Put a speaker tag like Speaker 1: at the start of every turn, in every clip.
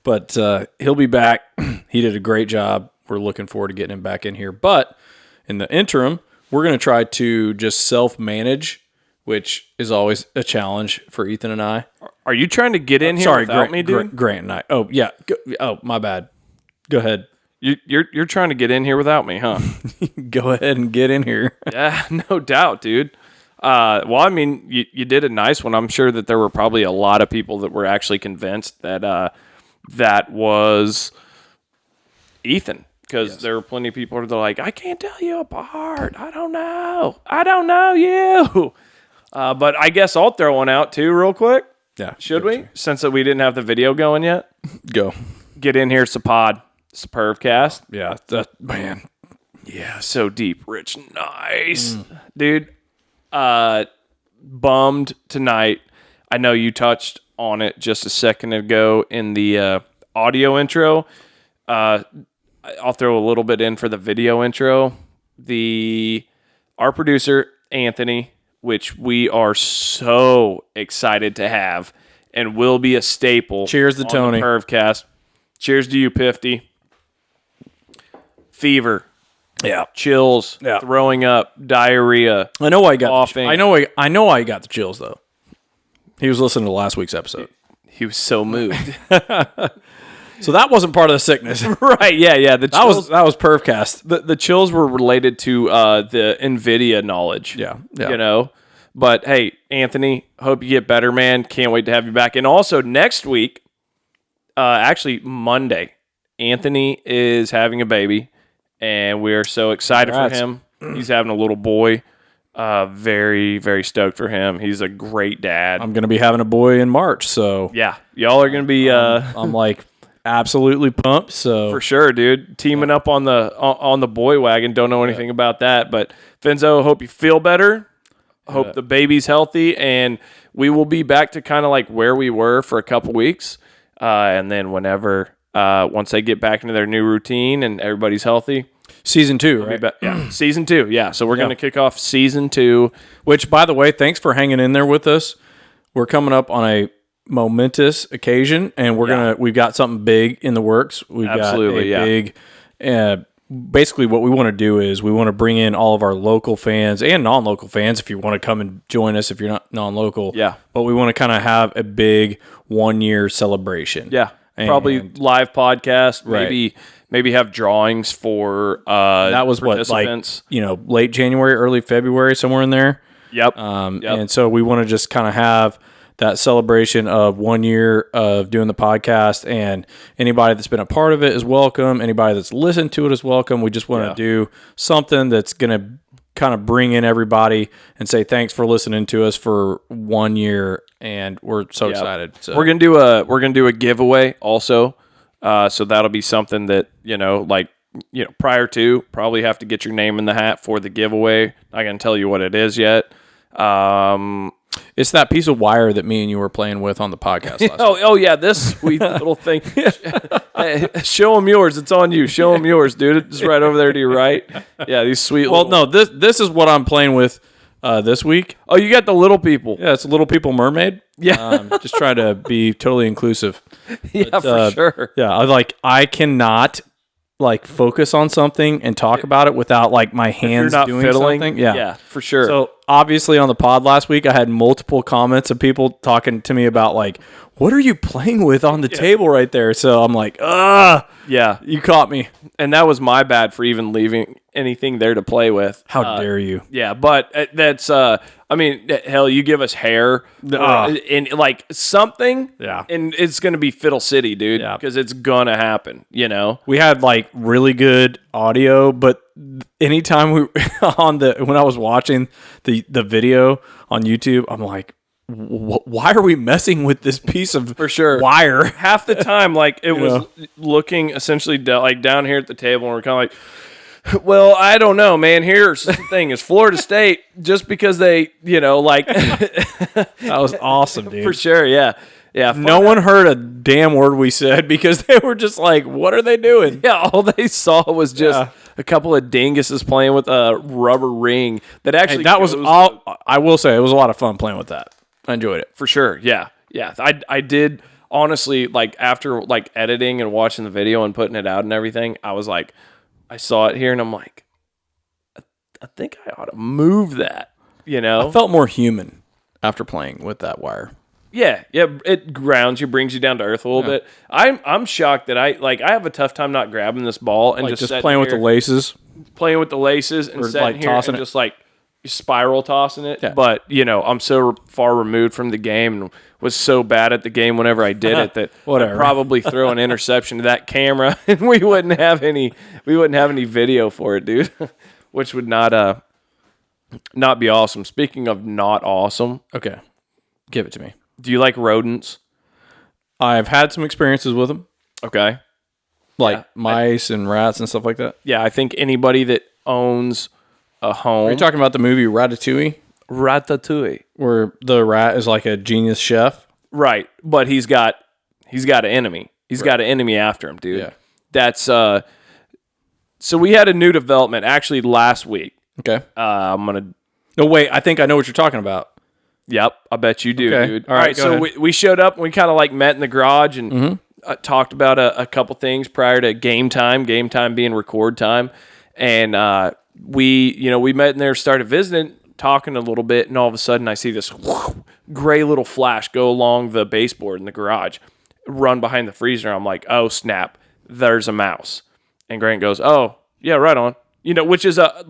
Speaker 1: But he'll be back. He did a great job. We're looking forward to getting him back in here. But in the interim, we're going to try to just self-manage, which is always a challenge for Ethan and I.
Speaker 2: Are you trying to get in here without me, dude?
Speaker 1: Grant and I. Oh, yeah. My bad. Go ahead.
Speaker 2: You're trying to get in here without me, huh?
Speaker 1: Go ahead and get in here.
Speaker 2: Yeah, no doubt, dude. Well, I mean, you did a nice one. I'm sure that there were probably a lot of people that were actually convinced that that was Ethan, because there were plenty of people that are like, I can't tell you apart. I don't know you. But I guess I'll throw one out too real quick.
Speaker 1: Yeah.
Speaker 2: Should we? Since that we didn't have the video going yet.
Speaker 1: Go.
Speaker 2: Get in here, it's a pod. It's a Purvcast.
Speaker 1: Yeah. Man.
Speaker 2: Yeah, so deep, rich, nice. Dude, bummed tonight. I know you touched on it just a second ago in the audio intro. I'll throw a little bit in for the video intro. Our producer, Anthony, which we are so excited to have and will be a staple.
Speaker 1: Cheers to Tony.
Speaker 2: The Purvcast. Cheers to you, Pifty. Fever.
Speaker 1: Yeah.
Speaker 2: Chills.
Speaker 1: Yeah.
Speaker 2: Throwing up. Diarrhea.
Speaker 1: I know why he got
Speaker 2: coughing.
Speaker 1: I know why he got the chills though. He was listening to last week's episode.
Speaker 2: He was so moved.
Speaker 1: So that wasn't part of the sickness.
Speaker 2: Right, yeah. The chills,
Speaker 1: that was Purvcast.
Speaker 2: the chills were related to the NVIDIA knowledge.
Speaker 1: Yeah.
Speaker 2: You know? But, hey, Anthony, hope you get better, man. Can't wait to have you back. And also, next week, actually Monday, Anthony is having a baby, and we are so excited for him. He's having a little boy. Very, very stoked for him. He's a great dad.
Speaker 1: I'm going to be having a boy in March, so
Speaker 2: Yeah, y'all are going to be...
Speaker 1: I'm like absolutely pumped. So
Speaker 2: For sure, dude. Teaming up on the boy wagon. Don't know anything about that, but Finzo, hope you feel better. Hope the baby's healthy, and we will be back to kind of like where we were for a couple weeks, and then whenever once they get back into their new routine and everybody's healthy.
Speaker 1: Season 2, right?
Speaker 2: Yeah, Season 2. Yeah, so we're going to kick off Season 2.
Speaker 1: Which, by the way, thanks for hanging in there with us. We're coming up on a momentous occasion, and we've got something big in the works. We've got a big. Basically, what we want to do is we want to bring in all of our local fans and non-local fans. If you want to come and join us, if you're not non-local, but we want to kind of have a big 1-year celebration.
Speaker 2: Yeah, probably live podcast. Maybe have drawings for
Speaker 1: that was
Speaker 2: participants.
Speaker 1: Late January, early February, somewhere in there.
Speaker 2: Yep.
Speaker 1: And so we want to just kind of have that celebration of 1 year of doing the podcast, and anybody that's been a part of it is welcome. Anybody that's listened to it is welcome. We just want to do something that's going to kind of bring in everybody and say thanks for listening to us for 1 year, and we're so excited. So
Speaker 2: we're gonna do a giveaway also. So that'll be something that prior to, probably have to get your name in the hat for the giveaway. Not gonna tell you what it is yet.
Speaker 1: It's that piece of wire that me and you were playing with on the podcast last week.
Speaker 2: Oh yeah, this sweet little thing. Hey, show them yours. It's on you. Show them yours, dude. It's right over there to your right. Yeah, these sweet.
Speaker 1: This is what I'm playing with this week.
Speaker 2: Oh, you got the little people.
Speaker 1: Yeah, it's a Little People Mermaid.
Speaker 2: Yeah,
Speaker 1: just try to be totally inclusive.
Speaker 2: Yeah, for sure.
Speaker 1: Yeah, I cannot focus on something and talk about it without my hands doing
Speaker 2: fiddling.
Speaker 1: Something.
Speaker 2: Yeah, for sure.
Speaker 1: So obviously on the pod last week, I had multiple comments of people talking to me about what are you playing with on the table right there? So I'm like,
Speaker 2: yeah,
Speaker 1: you caught me.
Speaker 2: And that was my bad for even leaving anything there to play with.
Speaker 1: How dare you?
Speaker 2: Yeah, but that's hell, you give us hair and something, and it's gonna be Fiddle City, dude, because it's gonna happen.
Speaker 1: We had really good audio, but anytime when I was watching the video on YouTube, I'm like, why are we messing with this piece of wire?
Speaker 2: Half the time, it was looking essentially down here at the table, and we're kind of well, I don't know, man. Here's the thing: is Florida State, just because they,
Speaker 1: that was awesome, dude.
Speaker 2: For sure, yeah.
Speaker 1: No one heard a damn word we said because they were just like, "What are they doing?"
Speaker 2: Yeah, all they saw was just a couple of dinguses playing with a rubber ring. That actually,
Speaker 1: that was all. I will say, it was a lot of fun playing with that. I enjoyed it
Speaker 2: for sure. Yeah. I did honestly, like after like editing and watching the video and putting it out and everything, I was like, I saw it here and I'm like, I think I ought to move that, you know?
Speaker 1: I felt more human after playing with that wire.
Speaker 2: Yeah, it grounds you, brings you down to earth a little bit. I'm shocked that I have a tough time not grabbing this ball and
Speaker 1: Like just
Speaker 2: playing
Speaker 1: with the laces.
Speaker 2: Playing with the laces and sitting
Speaker 1: like
Speaker 2: here
Speaker 1: tossing
Speaker 2: and
Speaker 1: it.
Speaker 2: just like spiral tossing it.
Speaker 1: Yeah.
Speaker 2: But, you know, I'm so far removed from the game and was so bad at the game whenever I did it that I'd probably throw an interception to that camera and we wouldn't have any video for it, dude. Which would not be awesome. Speaking of not awesome.
Speaker 1: Okay. Give it to me.
Speaker 2: Do you like rodents?
Speaker 1: I've had some experiences with them.
Speaker 2: Okay.
Speaker 1: Like mice and rats and stuff like that.
Speaker 2: Yeah, I think anybody that owns a home.
Speaker 1: Are you talking about the movie Ratatouille?
Speaker 2: Ratatouille.
Speaker 1: Where the rat is like a genius chef?
Speaker 2: Right. But he's got an enemy. He's got an enemy after him, dude.
Speaker 1: Yeah.
Speaker 2: That's so we had a new development actually last week.
Speaker 1: Okay.
Speaker 2: No,
Speaker 1: wait, I think I know what you're talking about.
Speaker 2: Yep, I bet you do, dude.
Speaker 1: All right,
Speaker 2: so we showed up and we kind of like met in the garage and talked about a couple things prior to game time being record time. And we met in there, started visiting, talking a little bit, and all of a sudden I see this gray little flash go along the baseboard in the garage, run behind the freezer. I'm like, oh, snap, there's a mouse. And Grant goes, oh, yeah, right on. You know, which is a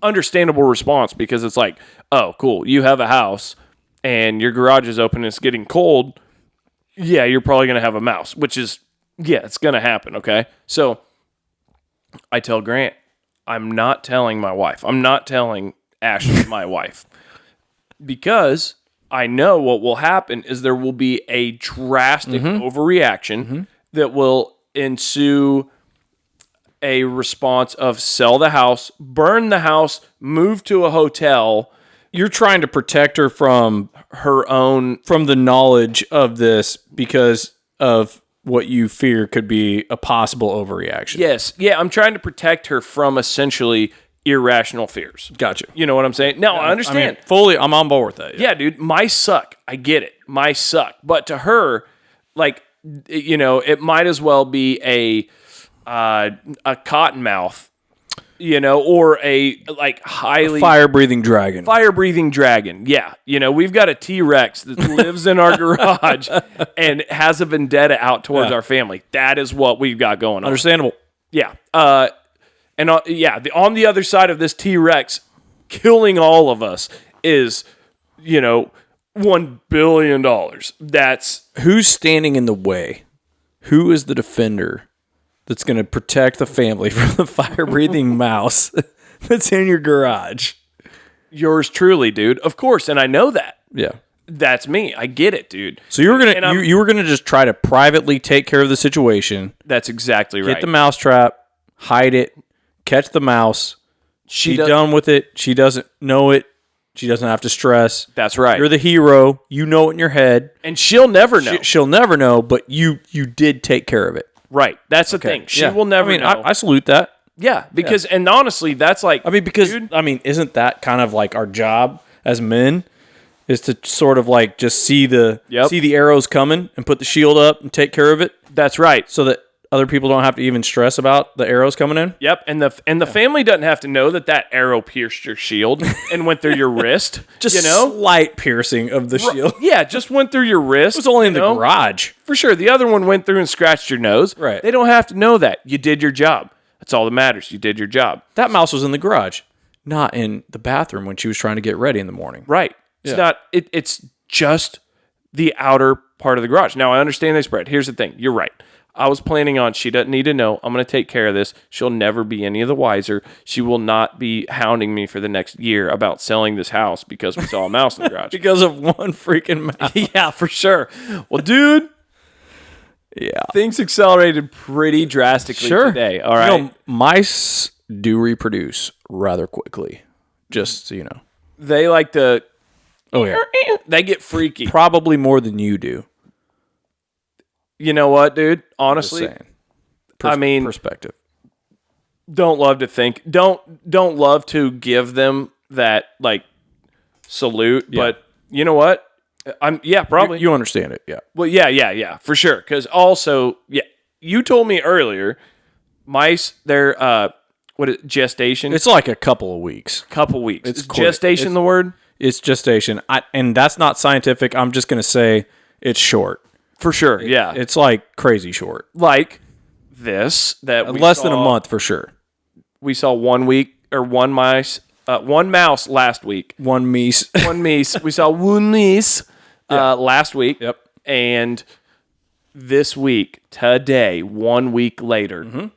Speaker 2: understandable response because it's like, oh, cool, you have a house and your garage is open and it's getting cold. Yeah, you're probably going to have a mouse, which is, yeah, it's going to happen, okay? So I tell Grant, I'm not telling my wife. I'm not telling Ashley, my wife, because I know what will happen is there will be a drastic overreaction that will ensue a response of sell the house, burn the house, move to a hotel.
Speaker 1: You're trying to protect her from the knowledge of this because of what you fear could be a possible overreaction.
Speaker 2: Yes. Yeah, I'm trying to protect her from essentially irrational fears.
Speaker 1: Gotcha.
Speaker 2: You know what I'm saying? No, I understand.
Speaker 1: I mean, fully, I'm on board with that.
Speaker 2: Yeah, dude, mice suck. I get it. Mice suck. But to her, like, you know, it might as well be a cottonmouth, you know, or a like highly
Speaker 1: fire-breathing dragon.
Speaker 2: Fire-breathing dragon. Yeah. You know, we've got a T-Rex that lives in our garage and has a vendetta out towards our family. That is what we've got going on.
Speaker 1: Understandable.
Speaker 2: Yeah. On the other side of this T-Rex killing all of us is, you know, $1 billion. That's
Speaker 1: who's standing in the way. Who is the defender that's going to protect the family from the fire-breathing mouse that's in your garage?
Speaker 2: Yours truly, dude. Of course, and I know that.
Speaker 1: Yeah.
Speaker 2: That's me. I get it, dude.
Speaker 1: So you were gonna just try to privately take care of the situation.
Speaker 2: That's exactly right.
Speaker 1: Get the mouse trap, hide it, catch the mouse. Be done with it. She doesn't know it. She doesn't have to stress.
Speaker 2: That's right.
Speaker 1: You're the hero. You know it in your head.
Speaker 2: And she'll never know.
Speaker 1: She'll never know, but you did take care of it.
Speaker 2: Right. That's the thing. She will never know.
Speaker 1: I salute that.
Speaker 2: Yeah, because and honestly, that's like
Speaker 1: isn't that kind of like our job as men is to sort of like just see the arrows coming and put the shield up and take care of it.
Speaker 2: That's right.
Speaker 1: So that other people don't have to even stress about the arrows coming in.
Speaker 2: Yep, and the family doesn't have to know that arrow pierced your shield and went through your wrist.
Speaker 1: Just slight piercing of the shield.
Speaker 2: Yeah, just went through your wrist.
Speaker 1: It was only in the garage.
Speaker 2: For sure. The other one went through and scratched your nose.
Speaker 1: Right.
Speaker 2: They don't have to know that. You did your job. That's all that matters. You did your job.
Speaker 1: That mouse was in the garage, not in the bathroom when she was trying to get ready in the morning.
Speaker 2: Right. It's not. It's just the outer part of the garage. Now, I understand they spread. Here's the thing. You're right. I was planning on, she doesn't need to know. I'm going to take care of this. She'll never be any of the wiser. She will not be hounding me for the next year about selling this house because we saw a mouse in the garage.
Speaker 1: Because of one freaking mouse.
Speaker 2: Yeah, for sure. Well, dude.
Speaker 1: Yeah.
Speaker 2: Things accelerated pretty drastically today. All right.
Speaker 1: You know, mice do reproduce rather quickly. Just so you know.
Speaker 2: They like to...
Speaker 1: Oh, yeah.
Speaker 2: They get freaky.
Speaker 1: Probably more than you do.
Speaker 2: You know what, dude? Honestly,
Speaker 1: perspective.
Speaker 2: Don't love to give them that like salute, but you know what? Probably.
Speaker 1: You understand it, yeah.
Speaker 2: Well, yeah, for sure. Because also, you told me earlier, mice, they're gestation?
Speaker 1: It's like a couple of weeks.
Speaker 2: Couple weeks. Is gestation the word?
Speaker 1: It's gestation. And that's not scientific. I'm just going to say it's short.
Speaker 2: For sure, yeah.
Speaker 1: It's like crazy short.
Speaker 2: Like this.
Speaker 1: Less than a month for sure.
Speaker 2: We saw 1 week, or one mouse last week.
Speaker 1: One meese.
Speaker 2: We saw one meese last week.
Speaker 1: Yep.
Speaker 2: And this week, today, 1 week later,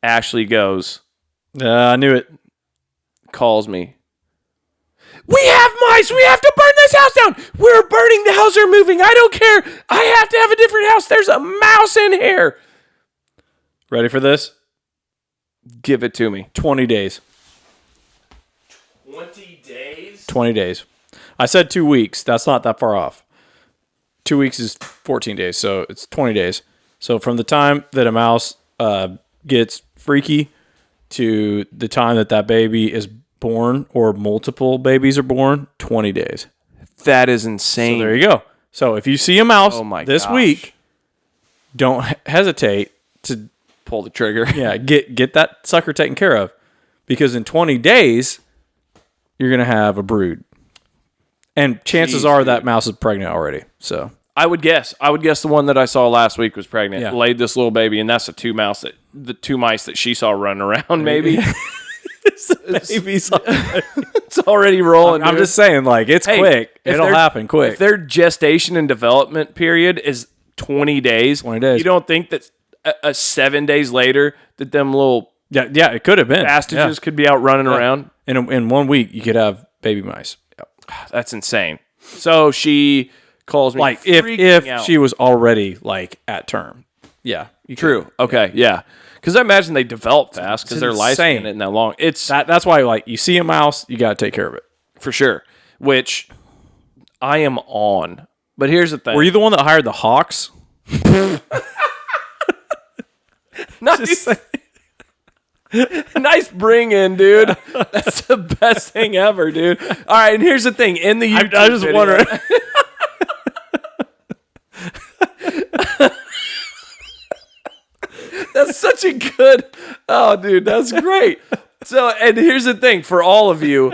Speaker 2: Ashley goes,
Speaker 1: I knew it.
Speaker 2: Calls me. We have mice. We have to burn this house down. We're burning the house. We're moving. I don't care. I have to have a different house. There's a mouse in here.
Speaker 1: Ready for this?
Speaker 2: Give it to me.
Speaker 1: 20 days.
Speaker 2: 20 days?
Speaker 1: 20 days. I said 2 weeks. That's not that far off. 2 weeks is 14 days, so it's 20 days. So from the time that a mouse gets freaky to the time that baby is born or multiple babies are born, 20 days.
Speaker 2: That is insane.
Speaker 1: So there you go. So if you see a mouse this week, don't hesitate to
Speaker 2: pull the trigger.
Speaker 1: Yeah, get that sucker taken care of, because in 20 days you're going to have a brood. And chances are that mouse is pregnant already. So
Speaker 2: I would guess the one that I saw last week was pregnant. Laid this little baby, and that's the two mice that she saw running around. Maybe it's already rolling.
Speaker 1: I'm just saying, like, it's quick. It'll happen quick.
Speaker 2: If their gestation and development period is 20 days, you don't think that 7 days later that them little
Speaker 1: it could have been
Speaker 2: bastages could be out running around?
Speaker 1: In 1 week, you could have baby mice. Yep.
Speaker 2: That's insane. So she calls me,
Speaker 1: like, if she was already like at term. Yeah.
Speaker 2: True. Okay. Yeah. Because I imagine they develop fast because their lifespan isn't that long.
Speaker 1: That's why, like, you see a mouse, you got to take care of it.
Speaker 2: For sure. Which I am on. But here's the thing.
Speaker 1: Were you the one that hired the hawks?
Speaker 2: Nice bring in, dude. That's the best thing ever, dude. All right, and here's the thing. In the YouTube
Speaker 1: I just wondering.
Speaker 2: That's such a good. Oh, dude, that's great. So, and here's the thing for all of you.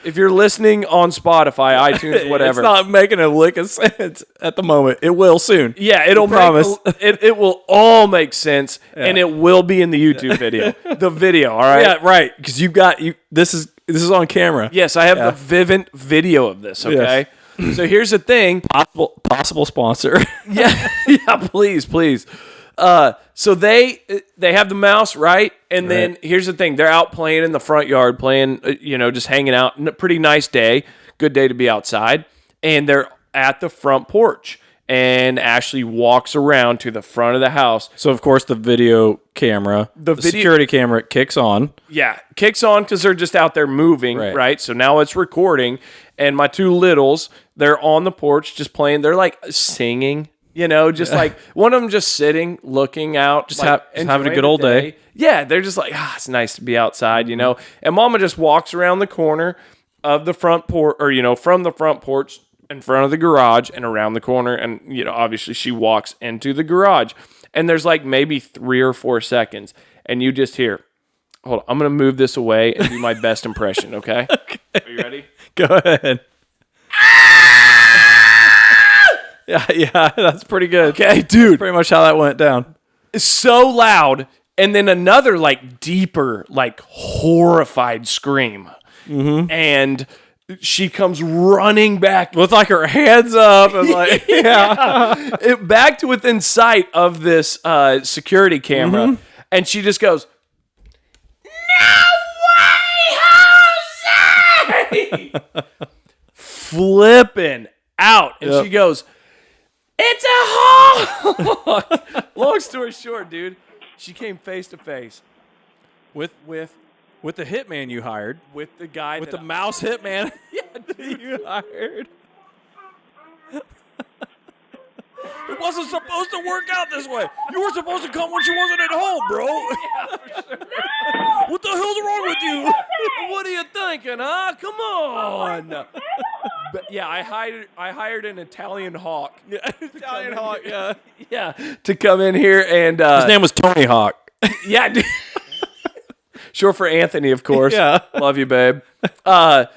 Speaker 2: If you're listening on Spotify, iTunes, whatever.
Speaker 1: It's not making a lick of sense at the moment. It will soon.
Speaker 2: Yeah, it'll promise. It will all make sense, and it will be in the YouTube video. The video, all right?
Speaker 1: Yeah, right. Because this is on camera.
Speaker 2: Yes, I have the Vivint video of this, okay? Yes. So here's the thing.
Speaker 1: Possible sponsor.
Speaker 2: Yeah, please. So they have the mouse, right? And then here's the thing. They're out playing in the front yard, playing, just hanging out. Pretty nice day. Good day to be outside. And they're at the front porch. And Ashley walks around to the front of the house.
Speaker 1: So, of course, the video camera, the security camera kicks on.
Speaker 2: Yeah, kicks on because they're just out there moving, right? So now it's recording. And my two littles, they're on the porch just playing. They're like singing. Just like one of them just sitting, looking out,
Speaker 1: just having a good old day.
Speaker 2: Yeah, they're just like, it's nice to be outside, And Mama just walks around the corner of the front porch, or, from the front porch in front of the garage and around the corner. And, obviously she walks into the garage. And there's like maybe 3 or 4 seconds. And you just hear, hold on, I'm going to move this away and do my best impression, okay? Are you ready?
Speaker 1: Go ahead. Yeah, that's pretty good.
Speaker 2: Okay, dude.
Speaker 1: That's pretty much how that went down.
Speaker 2: It's so loud. And then another, like, deeper, like, horrified scream. Mm-hmm. And she comes running back
Speaker 1: with, like, her hands up. And like,
Speaker 2: back to within sight of this security camera. Mm-hmm. And she just goes, "No way, Jose!" Flipping out. And she goes, "It's a hawk!" Long story short, dude, she came face to face
Speaker 1: with the hitman you hired,
Speaker 2: with the guy,
Speaker 1: with the mouse hitman.
Speaker 2: You hired.
Speaker 1: It wasn't supposed to work out this way. You were supposed to come when she wasn't at home, bro.
Speaker 2: Yeah, for sure.
Speaker 1: What the hell's wrong with you?
Speaker 2: What are you thinking, huh? Come on. But yeah, I hired an Italian hawk.
Speaker 1: Italian hawk, yeah.
Speaker 2: Yeah, to come in here and
Speaker 1: his name was Tony Hawk.
Speaker 2: Yeah, dude. Short for Anthony, of course.
Speaker 1: Yeah.
Speaker 2: Love you, babe. Hired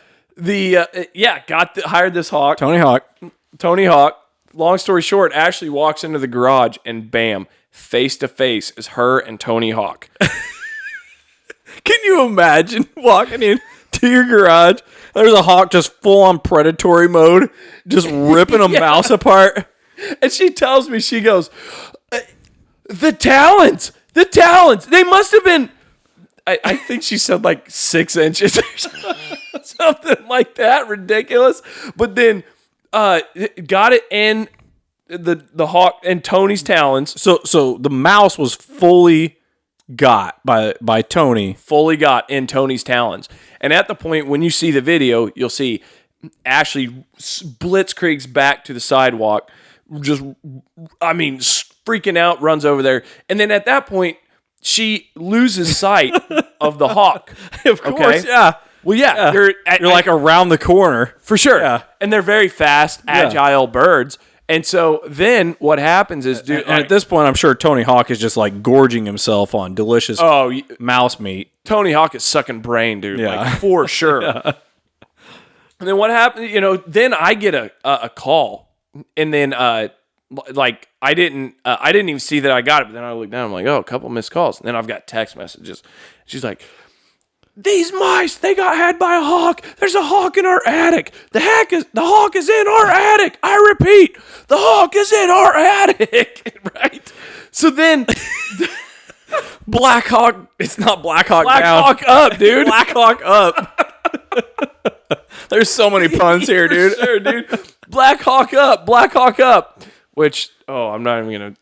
Speaker 2: this hawk.
Speaker 1: Tony Hawk.
Speaker 2: Long story short, Ashley walks into the garage and bam, face to face is her and Tony Hawk.
Speaker 1: Can you imagine walking in to your garage? There's a hawk just full on predatory mode, just ripping a mouse apart.
Speaker 2: And she tells me, she goes, the talons, they must have been, I think she said like 6 inches or something like that, ridiculous. But then got it in the hawk and Tony's talons.
Speaker 1: So the mouse was fully got by Tony.
Speaker 2: Fully got in Tony's talons. And at the point when you see the video, you'll see Ashley blitzkriegs back to the sidewalk, just, freaking out, runs over there. And then at that point, she loses sight of the hawk.
Speaker 1: Of course, yeah.
Speaker 2: Well, yeah.
Speaker 1: You're like around the corner.
Speaker 2: For sure.
Speaker 1: Yeah.
Speaker 2: And they're very fast, agile birds. And so then what happens is, dude,
Speaker 1: and at this point, I'm sure Tony Hawk is just like gorging himself on delicious mouse meat.
Speaker 2: Tony Hawk is sucking brain, dude.
Speaker 1: Yeah.
Speaker 2: Like, for sure. Yeah. And then what happened, then I get a call. And then, I didn't even see that I got it. But then I look down, I'm like, oh, a couple missed calls. And then I've got text messages. She's like, these mice, they got had by a hawk. There's a hawk in our attic. The hawk is in our attic. I repeat, the hawk is in our attic. Right? So then
Speaker 1: Black Hawk, it's not Black Hawk
Speaker 2: Black
Speaker 1: down.
Speaker 2: Hawk up, dude.
Speaker 1: Black Hawk up. There's so many puns here, dude.
Speaker 2: Sure, dude. Black Hawk up. Which, I'm not even going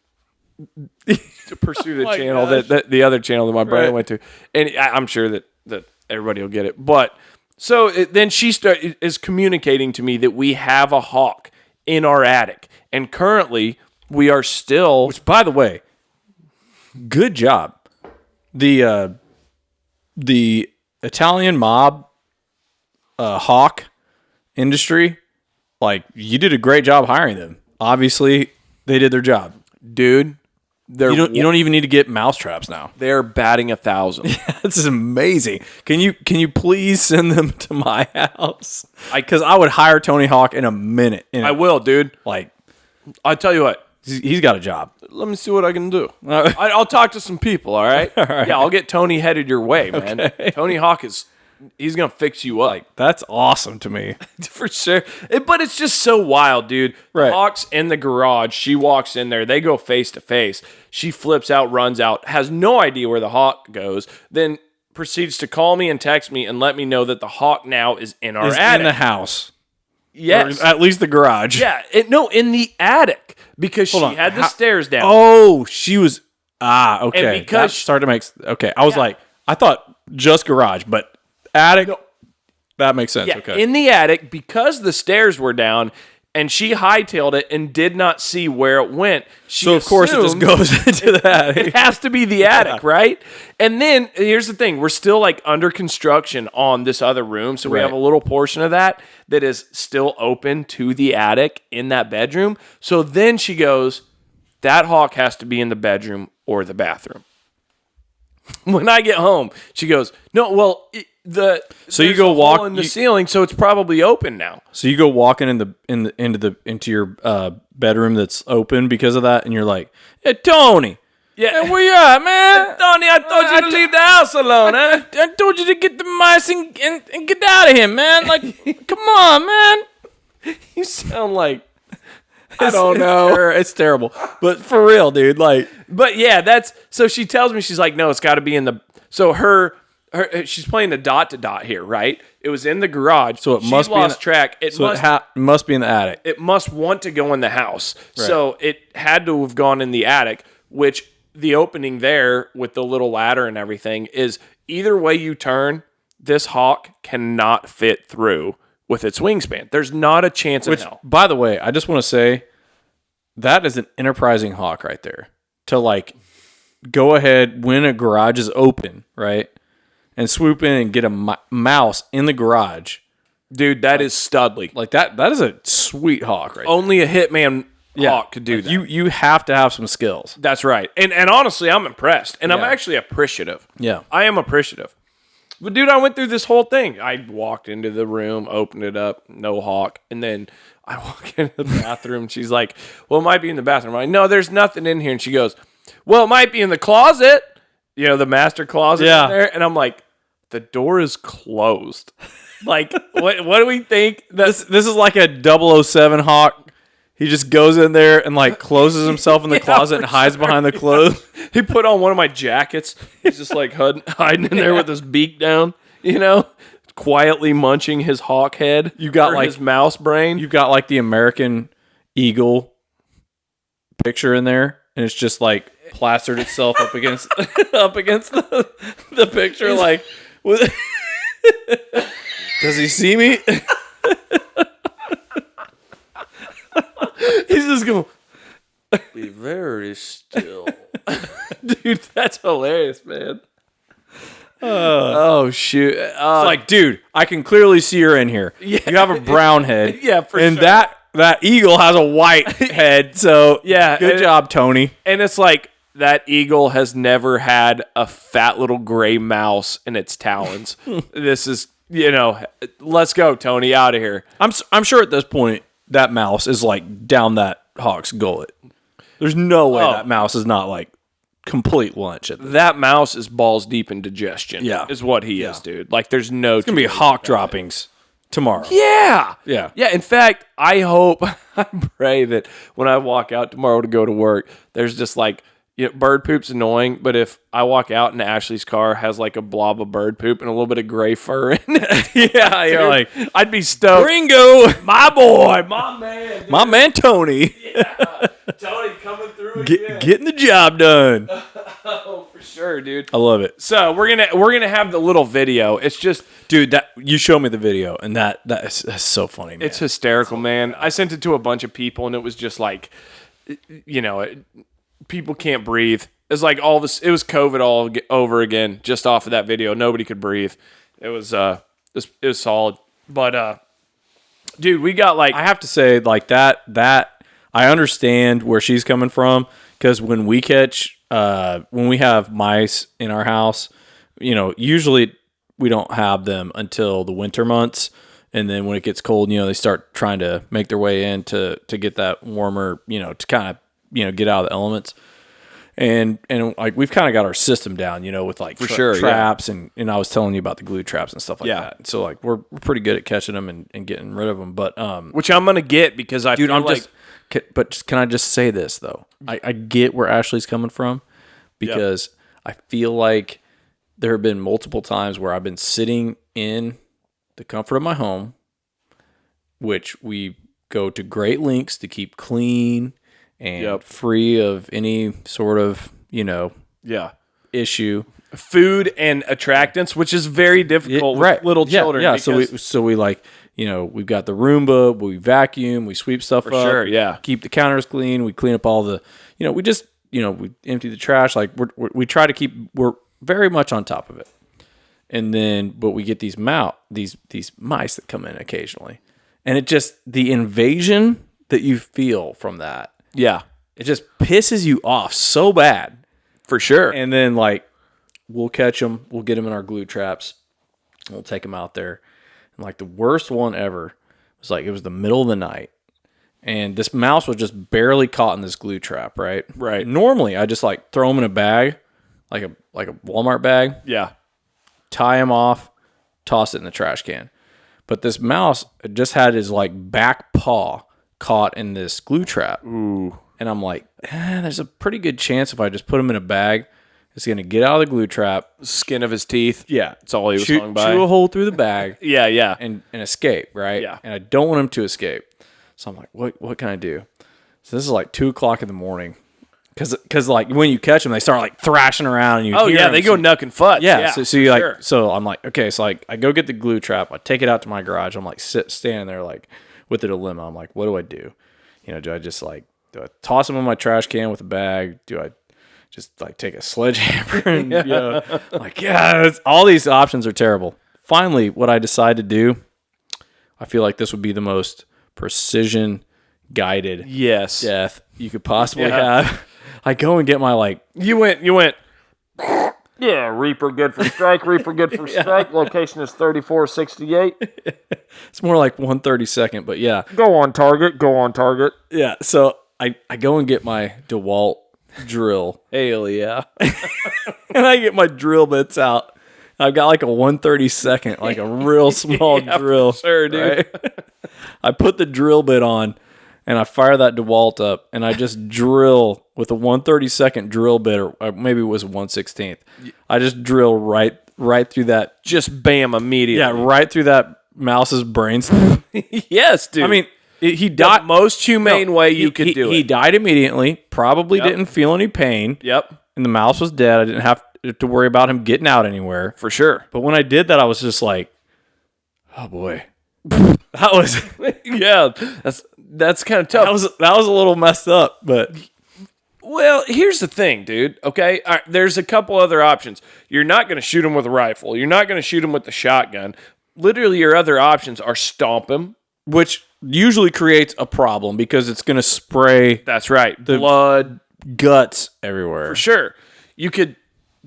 Speaker 2: to pursue the channel, that the other channel that my brother went to. And I'm sure that everybody will get it. But so then she is communicating to me that we have a hawk in our attic. And currently we are still...
Speaker 1: Which, by the way, good job. The Italian mob hawk industry, like, you did a great job hiring them. Obviously, they did their job.
Speaker 2: Dude,
Speaker 1: you don't even need to get mousetraps now.
Speaker 2: They're batting 1,000.
Speaker 1: Yeah, this is amazing. Can you please send them to my house? Because I would hire Tony Hawk in a minute.
Speaker 2: I will, dude.
Speaker 1: Like,
Speaker 2: I'll tell you what.
Speaker 1: He's got a job.
Speaker 2: Let me see what I can do. I'll talk to some people, all right?
Speaker 1: All right.
Speaker 2: Yeah, I'll get Tony headed your way, man. Okay. Tony Hawk he's going to fix you up.
Speaker 1: That's awesome to me.
Speaker 2: For sure. But it's just so wild, dude.
Speaker 1: Right.
Speaker 2: Hawk's in the garage. She walks in there. They go face to face. She flips out, runs out, has no idea where the hawk goes, then proceeds to call me and text me and let me know that the hawk now is in our attic.
Speaker 1: In the house.
Speaker 2: Yes.
Speaker 1: Or at least the garage.
Speaker 2: Yeah. In the attic. Because she had the stairs down.
Speaker 1: Oh, she was... okay.
Speaker 2: And because...
Speaker 1: That started to make... Okay, I was like... I thought just garage, but attic... No. That makes sense.
Speaker 2: Yeah,
Speaker 1: okay.
Speaker 2: In the attic, because the stairs were down, and she hightailed it and did not see where it went. So,
Speaker 1: of course, it just goes into the attic.
Speaker 2: It has to be the attic, right? And then, here's the thing. We're still, like, under construction on this other room, so we have a little portion of that is still open to the attic in that bedroom. So then she goes, that hawk has to be in the bedroom or the bathroom. When I get home, she goes, no, well...
Speaker 1: So you go walk
Speaker 2: in the ceiling, so it's probably open now.
Speaker 1: So you go walking into your bedroom that's open because of that, and you're like, "Hey, Tony,
Speaker 2: yeah,
Speaker 1: hey, where you at, man?
Speaker 2: Hey, Tony, I told you to leave the house alone, huh?
Speaker 1: I told you to get the mice and get out of here, man. Like, come on, man.
Speaker 2: You sound like I don't know.
Speaker 1: It's terrible, but for real, dude. Like,
Speaker 2: but yeah, so she tells me, she's like, no, it's got to be in the. So she's playing the dot to dot here, right? It was in the garage,
Speaker 1: so it must
Speaker 2: lost track. It
Speaker 1: must be in the attic.
Speaker 2: It must want to go in the house,
Speaker 1: right.
Speaker 2: So it had to have gone in the attic. Which the opening there with the little ladder and everything is either way you turn, this hawk cannot fit through with its wingspan. There's not a chance in hell.
Speaker 1: By the way, I just want to say that is an enterprising hawk right there. To like go ahead when a garage is open, right? And swoop in and get a mouse in the garage
Speaker 2: Dude, that is studly.
Speaker 1: Like that is a sweet hawk, right?
Speaker 2: Only a hitman hawk could do that.
Speaker 1: You have to have some skills.
Speaker 2: That's right. And honestly, I'm impressed. And I'm actually appreciative.
Speaker 1: Yeah.
Speaker 2: I am appreciative. But dude, I went through this whole thing. I walked into the room, opened it up, no hawk. And then I walk into the bathroom. She's like, well, it might be in the bathroom. I'm like, no, there's nothing in here. And she goes, well, it might be in the closet. You know, the master closet in there. And I'm like, the door is closed. Like, what do we think?
Speaker 1: This is like a 007 hawk. He just goes in there and like closes himself in the closet and hides behind the clothes.
Speaker 2: He put on one of my jackets. He's just like hiding in there with his beak down, you know, quietly munching his hawk head.
Speaker 1: You got like
Speaker 2: his mouse brain.
Speaker 1: You've got like the American eagle picture in there, and it's just like plastered itself up against the picture. Like, does he see me?
Speaker 2: He's just going, be very still. Dude, that's hilarious, man. Oh, shoot.
Speaker 1: It's like, dude, I can clearly see her in here. Yeah. You have a brown head.
Speaker 2: Yeah, for
Speaker 1: and
Speaker 2: sure.
Speaker 1: And that eagle has a white head. So, yeah, good job, Tony.
Speaker 2: And it's like, that eagle has never had a fat little gray mouse in its talons. This is, you know, let's go, Tony, out of here.
Speaker 1: I'm sure at this point, that mouse is like down that hawk's gullet. There's no way that mouse is not like complete lunch.
Speaker 2: That mouse is balls deep in digestion.
Speaker 1: Yeah.
Speaker 2: Is what he is, dude. Like, there's no...
Speaker 1: It's going to be hawk droppings tomorrow.
Speaker 2: Yeah.
Speaker 1: Yeah.
Speaker 2: Yeah. In fact, I pray that when I walk out tomorrow to go to work, there's just like, you know, bird poop's annoying, but if I walk out and Ashley's car has like a blob of bird poop and a little bit of gray fur in it,
Speaker 1: yeah, you're like,
Speaker 2: I'd be stoked.
Speaker 1: Ringo,
Speaker 2: my boy, my man, dude.
Speaker 1: My man Tony.
Speaker 2: Yeah, Tony coming through
Speaker 1: getting the job done.
Speaker 2: Oh, for sure, dude.
Speaker 1: I love it.
Speaker 2: So we're gonna have the little video. It's just,
Speaker 1: dude, that you showed me the video, and that's so funny, man.
Speaker 2: It's hysterical, man. I sent it to a bunch of people, and it was just like, you know, people can't breathe. It's like all this. It was COVID all over again, just off of that video. Nobody could breathe. It was solid. But dude, we got like,
Speaker 1: I have to say, like that I understand where she's coming from, because when we have mice in our house, you know, usually we don't have them until the winter months, and then when it gets cold, you know, they start trying to make their way in to get that warmer, you know, to kind of, you know, get out of the elements. And like we've kind of got our system down, you know, with like traps and I was telling you about the glue traps and stuff like that. So like we're pretty good at catching them and getting rid of them. But
Speaker 2: which I'm gonna get, because I feel like.
Speaker 1: But can I just say this though? I get where Ashley's coming from, because I feel like there have been multiple times where I've been sitting in the comfort of my home, which we go to great lengths to keep clean and free of any sort of, you know, issue.
Speaker 2: Food and attractants, which is very difficult with little children.
Speaker 1: Yeah, so we like, you know, we've got the Roomba, we vacuum, we sweep stuff up.
Speaker 2: Sure, yeah.
Speaker 1: Keep the counters clean, we clean up all the, you know, we just, you know, we empty the trash. Like we try to we're very much on top of it. And then, but we get these mice that come in occasionally. And it just, the invasion that you feel from that.
Speaker 2: Yeah.
Speaker 1: It just pisses you off so bad.
Speaker 2: For sure.
Speaker 1: And then like, we'll catch them, we'll get them in our glue traps, and we'll take them out there. And like the worst one ever was like, it was the middle of the night, and this mouse was just barely caught in this glue trap, right?
Speaker 2: Right.
Speaker 1: Normally, I just like throw them in a bag, like a Walmart bag.
Speaker 2: Yeah.
Speaker 1: Tie him off, toss it in the trash can. But this mouse just had his like back paw caught in this glue trap.
Speaker 2: Ooh.
Speaker 1: And I'm like, there's a pretty good chance if I just put him in a bag, it's going to get out of the glue trap.
Speaker 2: Skin of his teeth.
Speaker 1: Yeah.
Speaker 2: That's all he was hung by.
Speaker 1: Chew a hole through the bag.
Speaker 2: Yeah.
Speaker 1: And escape, right?
Speaker 2: Yeah.
Speaker 1: And I don't want him to escape. So I'm like, what can I do? So this is like 2:00 in the morning. Because like when you catch them, they start like thrashing around. And you hear them.
Speaker 2: They go nuck and fudge.
Speaker 1: Yeah. So you like, so I'm like, okay. So like I go get the glue trap. I take it out to my garage. I'm like standing there like with a dilemma. I'm like, what do I do? You know, do I toss them in my trash can with a bag? Do I just like take a sledgehammer and, you know, like, all these options are terrible. Finally, what I decide to do, I feel like this would be the most precision guided death you could possibly have. I go and get my like.
Speaker 2: You went. Yeah, Reaper good for strike. Reaper good for strike. Location is 3468.
Speaker 1: It's more like 132nd, but yeah.
Speaker 2: Go on target.
Speaker 1: Yeah, so I go and get my DeWalt drill.
Speaker 2: Hell yeah.
Speaker 1: And I get my drill bits out. I've got like a 132nd, like a real small drill.
Speaker 2: Sure, dude.
Speaker 1: Right? I put the drill bit on and I fire that DeWalt up and I just drill with a 132nd drill bit, or maybe it was 1/16. I just drill right through that.
Speaker 2: Just bam, immediately.
Speaker 1: Yeah, right through that mouse's brainstem.
Speaker 2: Yes, dude.
Speaker 1: I mean, he died.
Speaker 2: The most humane way you could do it.
Speaker 1: He died immediately, probably didn't feel any pain.
Speaker 2: Yep.
Speaker 1: And the mouse was dead. I didn't have to worry about him getting out anywhere.
Speaker 2: For sure.
Speaker 1: But when I did that, I was just like, oh boy. That was
Speaker 2: that's kind of tough.
Speaker 1: That was a little messed up, but
Speaker 2: well, here's the thing, dude. Okay, all right, there's a couple other options. You're not going to shoot him with a rifle. You're not going to shoot him with the shotgun. Literally, your other options are stomp him,
Speaker 1: which usually creates a problem because it's going to spray.
Speaker 2: That's right, blood,
Speaker 1: guts everywhere.
Speaker 2: For sure. You could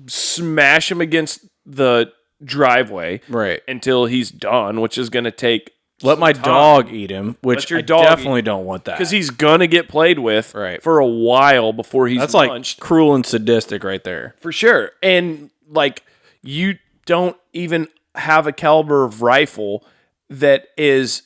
Speaker 2: smash him against the driveway,
Speaker 1: right,
Speaker 2: until he's done, which is going to take.
Speaker 1: Let my dog eat him, which I definitely don't want that.
Speaker 2: Because he's going to get played with for a while before he's launched.
Speaker 1: Like cruel and sadistic right there.
Speaker 2: For sure. And, like, you don't even have a caliber of rifle that is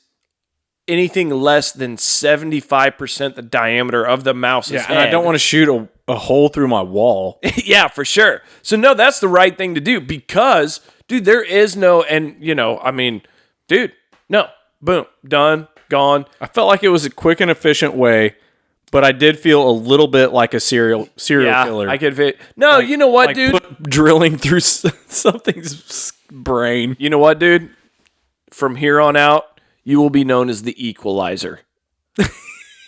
Speaker 2: anything less than 75% the diameter of the mouse's head.
Speaker 1: And I don't want to shoot a hole through my wall.
Speaker 2: Yeah, for sure. So, no, that's the right thing to do because, dude, there is no, and, you know, I mean, dude, no. Boom, done, gone.
Speaker 1: I felt like it was a quick and efficient way, but I did feel a little bit like a serial killer.
Speaker 2: I could fit. No, you know what, dude?
Speaker 1: Drilling through something's brain.
Speaker 2: You know what, dude? From here on out, you will be known as the Equalizer.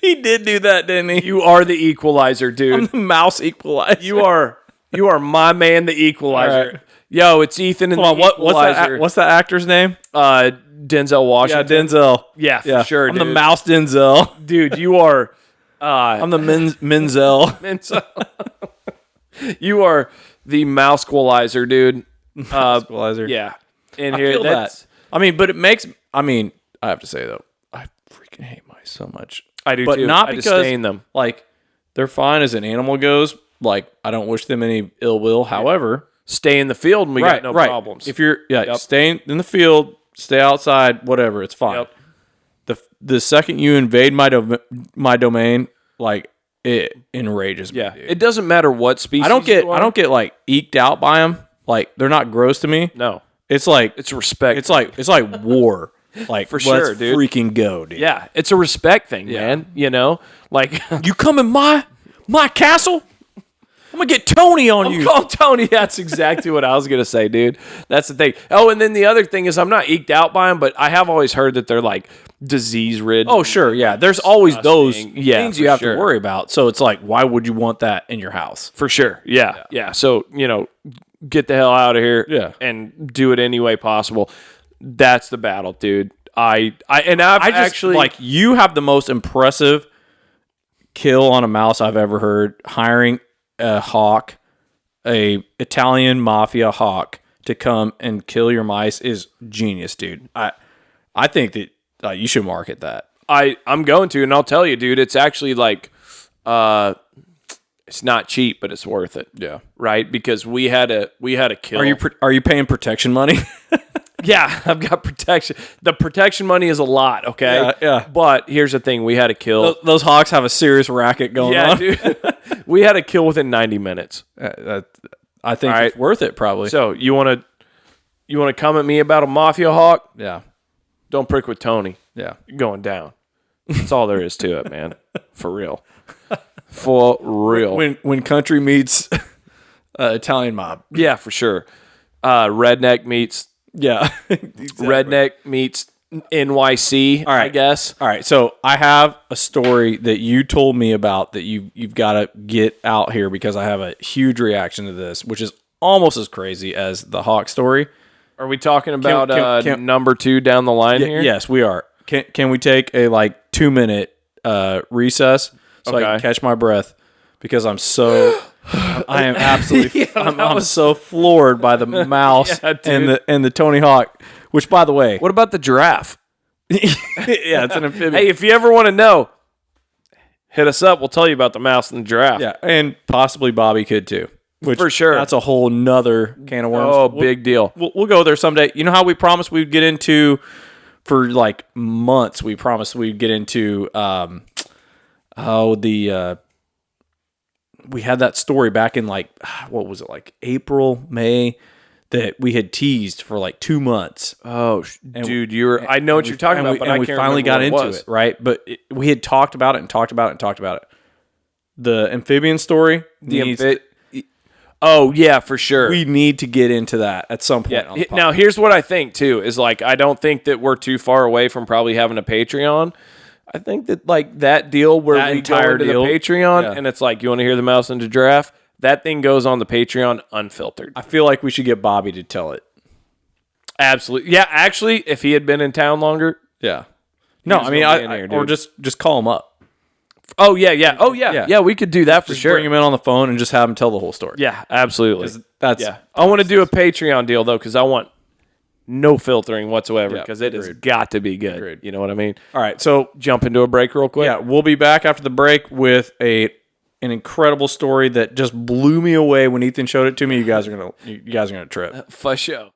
Speaker 1: He did do that, didn't he?
Speaker 2: You are the Equalizer, dude.
Speaker 1: I'm the mouse equalizer.
Speaker 2: You are my man, the Equalizer. Right. Yo, it's Ethan and the Equalizer.
Speaker 1: What's that actor's name?
Speaker 2: Denzel Washington.
Speaker 1: Yeah, Denzel.
Speaker 2: Yeah, for sure,
Speaker 1: I'm
Speaker 2: dude.
Speaker 1: the mouse Denzel.
Speaker 2: Dude, you are...
Speaker 1: I'm the Menzel.
Speaker 2: You are the mouse equalizer, dude.
Speaker 1: Mouse equalizer.
Speaker 2: Yeah. And
Speaker 1: I feel that. I mean, but it makes... I mean, I have to say, though, I freaking hate mice so much.
Speaker 2: I do,
Speaker 1: but
Speaker 2: too.
Speaker 1: Not
Speaker 2: I
Speaker 1: because,
Speaker 2: disdain them.
Speaker 1: Like, they're fine as an animal goes. Like, I don't wish them any ill will. However...
Speaker 2: Stay in the field and we got no problems.
Speaker 1: If you're stay in the field, stay outside, whatever, it's fine.
Speaker 2: Yep.
Speaker 1: The second you invade my domain, like it enrages me. Dude.
Speaker 2: It doesn't matter what species.
Speaker 1: I don't get like eked out by them. Like they're not gross to me.
Speaker 2: No.
Speaker 1: It's like
Speaker 2: it's respect.
Speaker 1: It's like war. Like
Speaker 2: for sure,
Speaker 1: let's
Speaker 2: dude.
Speaker 1: Freaking go, dude.
Speaker 2: Yeah, it's a respect thing, man. You know, like
Speaker 1: you come in my castle. I'm going to get Tony on you.
Speaker 2: Call Tony. That's exactly what I was going to say, dude. That's the thing. Oh, and then the other thing is I'm not eked out by them, but I have always heard that they're like disease-ridden.
Speaker 1: Oh, sure. Yeah. There's always those things you have to worry about. So it's like, why would you want that in your house?
Speaker 2: For sure. Yeah. So, you know, get the hell out of here and do it any way possible. That's the battle, dude. I've actually...
Speaker 1: Like, you have the most impressive kill on a mouse I've ever heard. Hiring a hawk, a Italian mafia hawk, to come and kill your mice is genius, dude. I think that you should market that.
Speaker 2: I'm going to, and I'll tell you, dude. It's actually like, it's not cheap, but it's worth it.
Speaker 1: Yeah,
Speaker 2: right. Because we had a kill.
Speaker 1: Are you paying protection money?
Speaker 2: Yeah, I've got protection. The protection money is a lot, okay?
Speaker 1: Yeah.
Speaker 2: But here's the thing. We had a kill.
Speaker 1: Those hawks have a serious racket going on.
Speaker 2: Yeah, dude. We had a kill within 90 minutes.
Speaker 1: I think it's worth it, probably.
Speaker 2: So, you want to come at me about a mafia hawk?
Speaker 1: Yeah.
Speaker 2: Don't prick with Tony.
Speaker 1: Yeah.
Speaker 2: You're going down. That's all there is to it, man. For real. For real.
Speaker 1: When country meets Italian mob.
Speaker 2: Yeah, for sure. Redneck meets...
Speaker 1: Yeah.
Speaker 2: Exactly. Redneck meets NYC, I guess.
Speaker 1: All right. So I have a story that you told me about that you've got to get out here because I have a huge reaction to this, which is almost as crazy as the hawk story.
Speaker 2: Are we talking about number 2 down the line here?
Speaker 1: Yes, we are. Can we take a 2-minute recess so I can catch my breath? Because I am absolutely, I'm so floored by the mouse and the Tony Hawk. Which, by the way,
Speaker 2: what about the giraffe?
Speaker 1: Yeah, it's an amphibian.
Speaker 2: Hey, if you ever want to know, hit us up. We'll tell you about the mouse and the giraffe.
Speaker 1: Yeah, and possibly Bobby could too. Which,
Speaker 2: for sure.
Speaker 1: That's a whole nother can of worms.
Speaker 2: Oh, big deal.
Speaker 1: We'll go there someday. You know how we promised we'd get into, for months, we promised we'd get into, we had that story back in what was it, April, May, that we had teased for 2 months.
Speaker 2: Oh, dude, I know what you're talking about, but I can't remember. We finally got into it,
Speaker 1: right? But we had talked about it and talked about it and talked about it. The amphibian story.
Speaker 2: Oh, yeah, for sure.
Speaker 1: We need to get into that at some point.
Speaker 2: Yeah. Now, here's what I think, too, is I don't think that we're too far away from probably having a Patreon. I think that that deal where we go into the Patreon and it's you want to hear the mouse and the giraffe? That thing goes on the Patreon unfiltered.
Speaker 1: I feel like we should get Bobby to tell it.
Speaker 2: Absolutely. Yeah, actually, if he had been in town longer.
Speaker 1: Yeah. No, I mean, or just call him up.
Speaker 2: Oh, yeah. Oh, yeah. Yeah, we could do that for sure.
Speaker 1: Bring him in on the phone and just have him tell the whole story.
Speaker 2: Yeah, absolutely. I want to do a Patreon deal, though, because I want no filtering whatsoever, because it has got to be good. Agreed. You know what I mean?
Speaker 1: All right, so
Speaker 2: jump into a break real quick.
Speaker 1: Yeah, we'll be back after the break with an incredible story that just blew me away when Ethan showed it to me. You guys are gonna trip.
Speaker 2: For sure.